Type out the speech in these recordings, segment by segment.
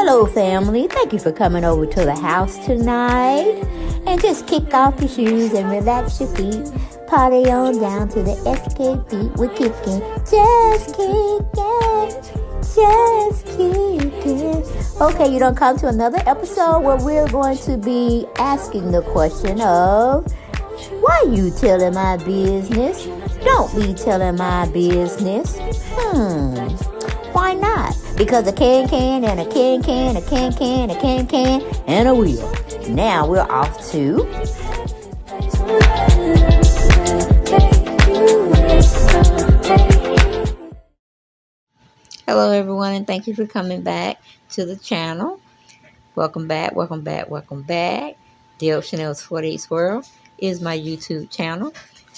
Hello, family. Thank you for coming over to the house tonight. And just kick off your shoes and relax your feet. Party on down to the SK beat. We're kicking. Just kicking. Just kicking. Okay, you don't come to another episode where we're going to be asking the question of, why you telling my business? Don't be telling my business. Why not? Because a can and a can, a can, and a wheel. Now we're off to... Hello everyone, and thank you for coming back to the channel. Welcome back. Dale Chanel's 48's World is my YouTube channel.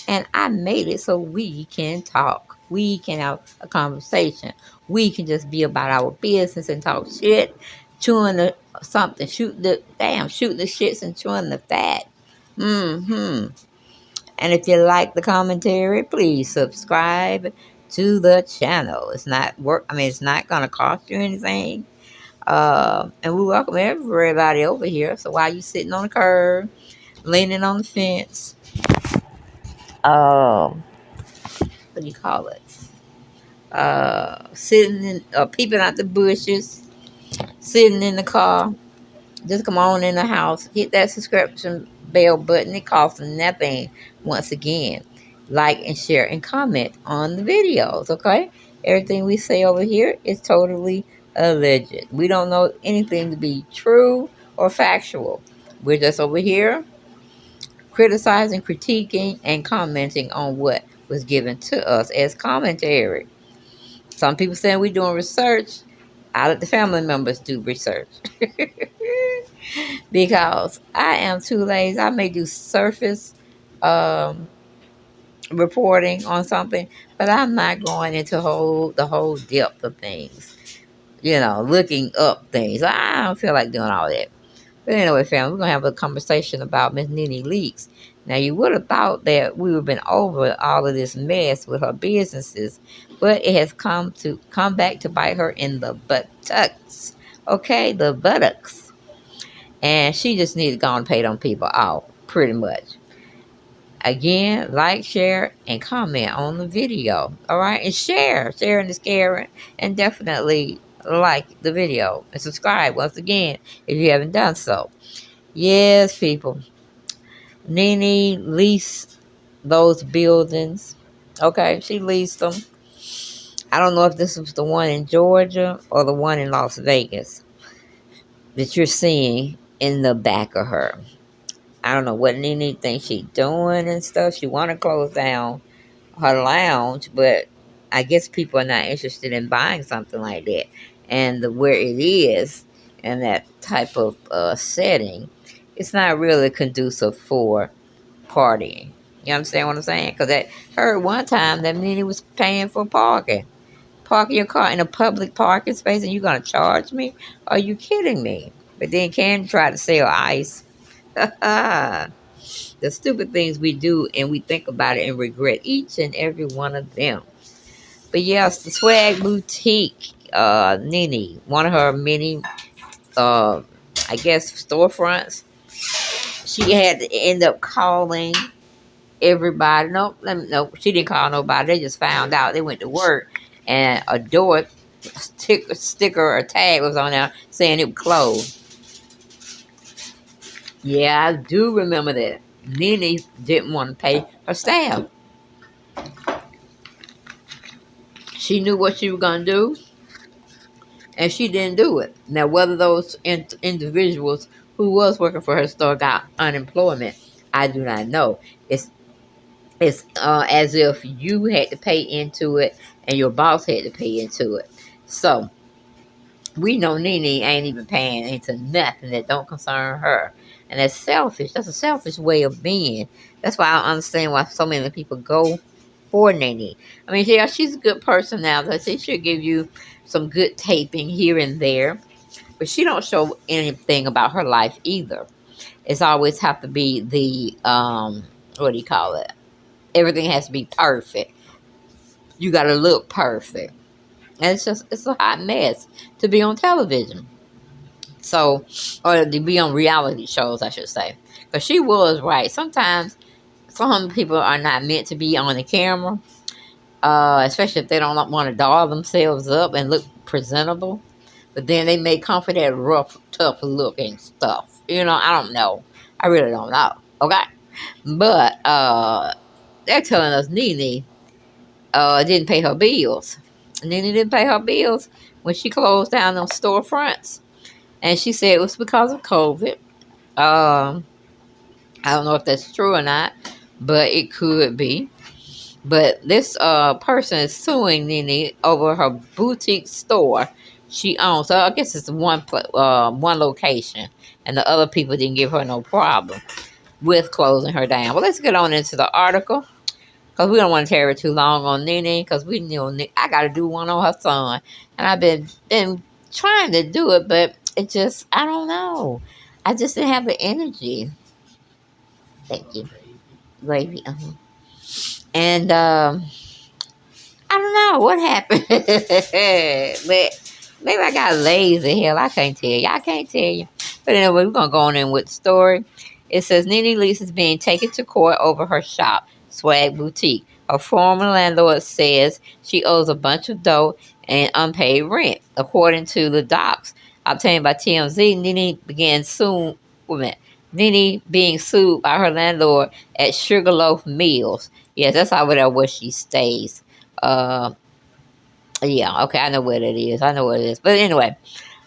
And I made it so we can talk. We can have a conversation. We can just be about our business and talk shit, chewing the something, shooting the shits and chewing the fat. And if you like the commentary, please subscribe to the channel. It's not it's not gonna cost you anything. And we welcome everybody over here. So while you sitting on the curb, leaning on the fence, what do you call it? Sitting in, peeping out the bushes, sitting in the car, just come on in the house, hit that subscription bell button. It costs nothing. Once again, like and share and comment on the videos, okay? Everything we say over here is totally alleged. We don't know anything to be true or factual. We're just over here criticizing, critiquing, and commenting on what was given to us as commentary. Some people saying we're doing research. I let the family members do research. Because I am too lazy. I may do surface reporting on something, but I'm not going into the whole depth of things. Looking up things. I don't feel like doing all that. But anyway, family, we're going to have a conversation about Miss Nene Leakes. Now, you would have thought that we would have been over all of this mess with her businesses, but it has come back to bite her in the buttocks. Okay, the buttocks. And she just needs to go and pay them people off, pretty much. Again, like, share, and comment on the video. All right? And share. Sharing is caring. And definitely like the video. And subscribe once again if you haven't done so. Yes, people. Nene leased those buildings. Okay? She leased them. I don't know if this was the one in Georgia or the one in Las Vegas that you're seeing in the back of her. I don't know what Nene thinks she's doing and stuff. She want to close down her lounge, but I guess people are not interested in buying something like that. And where it is, and that type of setting, it's not really conducive for partying. You understand what I'm saying? Because I heard one time that Nene was paying for parking. Parking your car in a public parking space and you're going to charge me? Are you kidding me? But then Candy tried to sell ice. The stupid things we do, and we think about it and regret each and every one of them. But yes, the Swag Boutique, Nene, one of her many, I guess, storefronts, she had to end up calling everybody. No, she didn't call nobody. They just found out. They went to work, and a door sticker or tag was on there saying it was closed. Yeah, I do remember that. Nene didn't want to pay her staff. She knew what she was going to do, and she didn't do it. Now, whether those individuals who was working for her store got unemployment, I do not know. It's as if you had to pay into it and your boss had to pay into it. So, we know Nene ain't even paying into nothing that don't concern her. And that's selfish. That's a selfish way of being. That's why I don't understand why so many people go for Nene. I mean, yeah, she's a good person now. That she should give you some good taping here and there. But she don't show anything about her life either. It's always have to be the, what do you call it? Everything has to be perfect. You got to look perfect. And it's a hot mess to be on television. So, or to be on reality shows, I should say. Because she was right. Sometimes some people are not meant to be on the camera, especially if they don't want to doll themselves up and look presentable. But then they may come for that rough, tough look and stuff. I don't know. I really don't know. Okay? But they're telling us Nene didn't pay her bills. Nene didn't pay her bills when she closed down those storefronts. And she said it was because of COVID. Um, I don't know if that's true or not, but it could be. But this person is suing Nene over her boutique store she owns. So I guess it's one location, and the other people didn't give her no problem with closing her down. Well, let's get on into the article because we don't want to carry too long on Nene because we know I got to do one on her son, and I've been trying to do it, but it just I don't know. I just didn't have the energy. Thank you, gravy. And I don't know what happened, but maybe I got lazy. Hell, I can't tell you. I can't tell you. But anyway, we're gonna go on in with the story. It says Nene Lease is being taken to court over her shop, Swag Boutique. Her former landlord says she owes a bunch of dough and unpaid rent. According to the docs obtained by TMZ, Nene began suing women. Nene being sued by her landlord at Sugarloaf Mills. Yes, that's over there where she stays. Uh, yeah, okay, I know what it is. I know what it is. But anyway,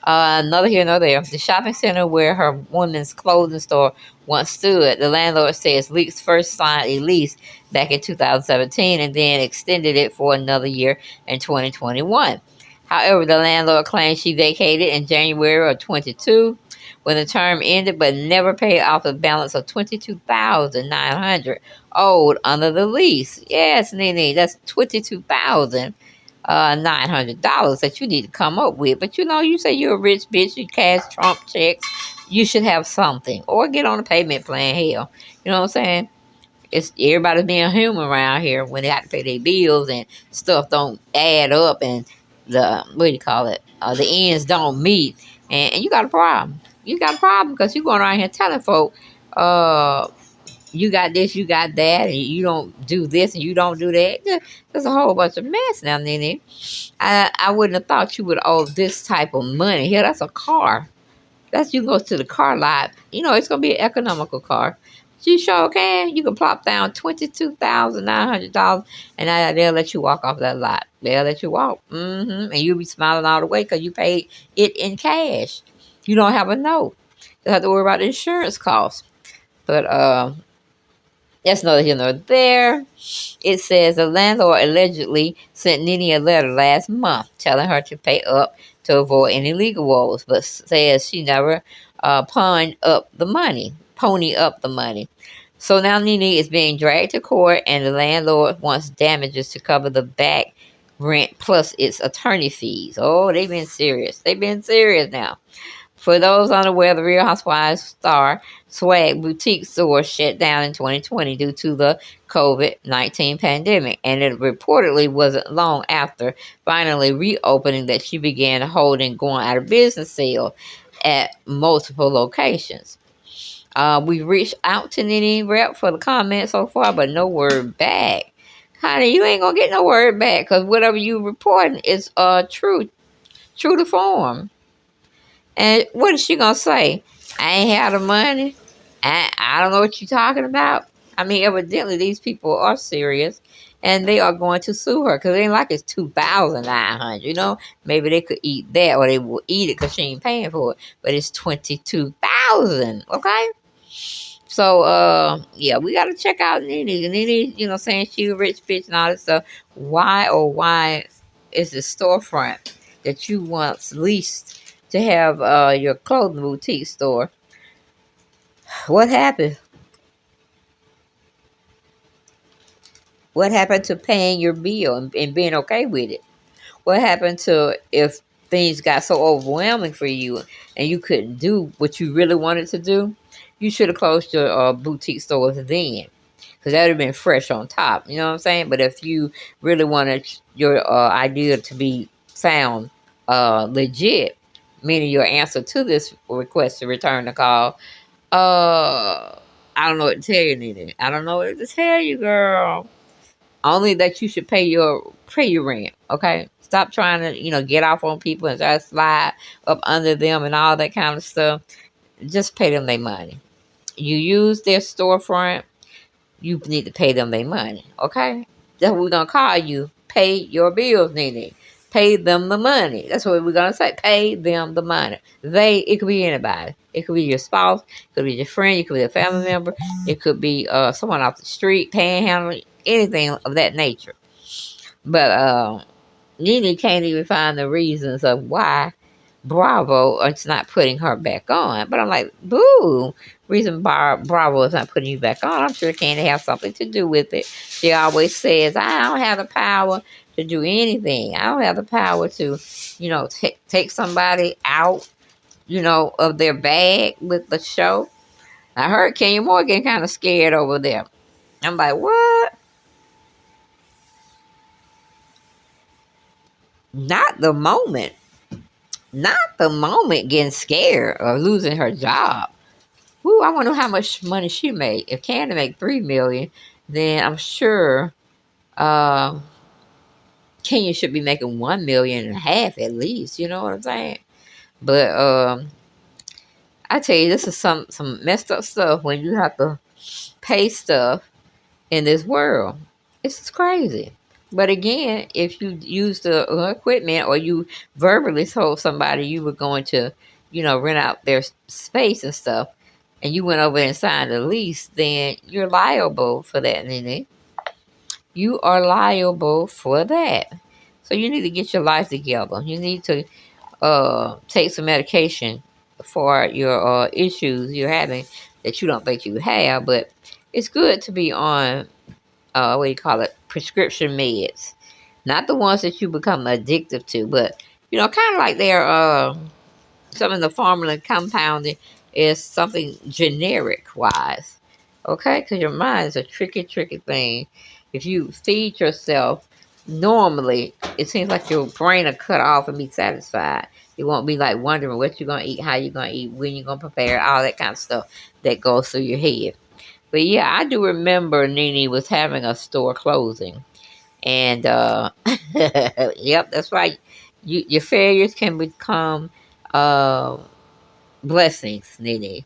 another here, another there. The shopping center where her women's clothing store once stood, the landlord says Leaks first signed a lease back in 2017 and then extended it for another year in 2021. However, the landlord claims she vacated in January of 22 when the term ended, but never paid off the balance of $22,900 owed under the lease. Yes, Nene, that's $22,900 that you need to come up with. But you say you're a rich bitch, you cash Trump checks, you should have something. Or get on a payment plan, hell. You know what I'm saying? It's everybody's being human around here when they have to pay their bills and stuff don't add up and the what do you call it? The ends don't meet and you got a problem. You got a problem because you're going around here telling folk, you got this, you got that, and you don't do this and you don't do that. There's a whole bunch of mess now, Nene. I wouldn't have thought you would owe this type of money. Here, that's a car. That's you go to the car lot. It's gonna be an economical car. You sure can. You can plop down $22,900, and they'll let you walk off that lot. They'll let you walk, and you'll be smiling all the way because you paid it in cash. You don't have a note. You don't have to worry about the insurance costs. But that's neither here nor there. It says the landlord allegedly sent Nene a letter last month telling her to pay up to avoid any legal woes, but says she never pony up the money. So now Nene is being dragged to court, and the landlord wants damages to cover the back rent plus its attorney fees. Oh, they've been serious. They've been serious now. For those unaware, the Real Housewives star Swag boutique store shut down in 2020 due to the COVID-19 pandemic, and it reportedly wasn't long after finally reopening that she began holding going out of business sale at multiple locations. We reached out to Nene Rep for the comment so far, but no word back. Honey, you ain't gonna get no word back because whatever you reporting is true to form. And what is she gonna say? I ain't had the money. I don't know what you're talking about. I mean, evidently these people are serious, and they are going to sue her because it ain't like it's 2,900. Maybe they could eat that, or they will eat it because she ain't paying for it. But it's 22,000. Okay. So yeah, we gotta check out Nene. Nene, saying she a rich bitch and all this stuff. Why is the storefront that you once leased to have your clothing boutique store? What happened? What happened to paying your bill and being okay with it? What happened to if things got so overwhelming for you and you couldn't do what you really wanted to do? You should have closed your boutique stores then, because that would have been fresh on top. You know what I'm saying? But if you really wanted your idea to be found legit, meaning your answer to this request to return the call. I don't know what to tell you, Nene. I don't know what to tell you, girl. Only that you should pay your rent. Okay, stop trying to get off on people and try to slide up under them and all that kind of stuff. Just pay them their money. You use their storefront, you need to pay them their money. Okay, that's what we're gonna call you. Pay your bills, Nene. Pay them the money. That's what we're gonna say. Pay them the money. It could be anybody. It could be your spouse. It could be your friend. It could be a family member. It could be someone off the street, panhandling, anything of that nature. But Nene can't even find the reasons of why Bravo is not putting her back on. But I'm like, boo. Reason Bravo is not putting you back on. I'm sure Candy has something to do with it. She always says, I don't have the power to do anything. I don't have the power to, take somebody out, of their bag with the show. I heard Kenya Moore getting kind of scared over there. I'm like, what? Not the moment. Not the moment getting scared of losing her job. Ooh, I wonder how much money she made. If Candy make $3 million, then I'm sure Kenya should be making 1.5 million at least. You know what I'm saying? But I tell you, this is some messed up stuff when you have to pay stuff in this world. It's just crazy. But again, if you use the equipment or you verbally told somebody you were going to, rent out their space and stuff, and you went over and signed a lease, then you're liable for that, Nene. You are liable for that. So you need to get your life together. You need to take some medication for your issues you're having that you don't think you have. But it's good to be on, what do you call it, prescription meds. Not the ones that you become addictive to, but, kind of like they're some of the formula compounding is something generic wise. Okay? Because your mind is a tricky, tricky thing. If you feed yourself normally, it seems like your brain will cut off and be satisfied. You won't be like wondering what you're going to eat, how you're going to eat, when you're going to prepare, all that kind of stuff that goes through your head. But yeah, I do remember Nene was having a store closing. And yep, that's right. Your failures can become uh, blessings, Nene.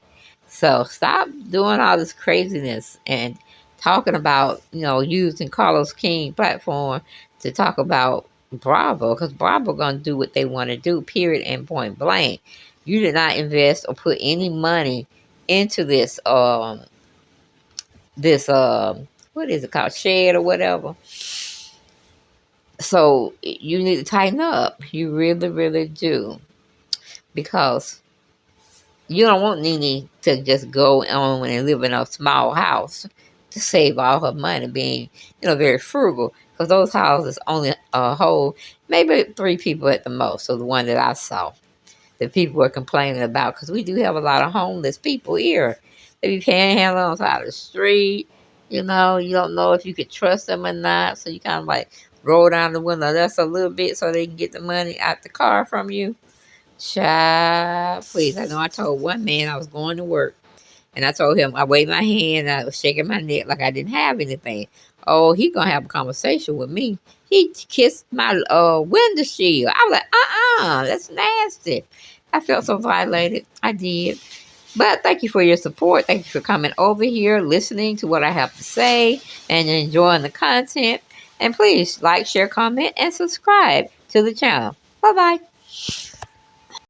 So stop doing all this craziness and talking about, using Carlos King platform to talk about Bravo, because Bravo gonna do what they want to do, period, and point blank. You did not invest or put any money into this what is it called, shed or whatever. So you need to tighten up. You really, really do, because you don't want Nene to just go on and live in a small house to save all her money, being, very frugal. Because those houses only hold maybe 3 people at the most. So the one that I saw, that people were complaining about, because we do have a lot of homeless people here. They be panhandling on the side of the street. You don't know if you could trust them or not. So you kind of like roll down the window just a little bit so they can get the money out the car from you. Child, please. I know I told one man I was going to work. And I told him, I waved my hand and I was shaking my neck like I didn't have anything. Oh, he going to have a conversation with me. He kissed my window shield. I was like, that's nasty. I felt so violated. I did. But thank you for your support. Thank you for coming over here, listening to what I have to say, and enjoying the content. And please like, share, comment, and subscribe to the channel. Bye-bye.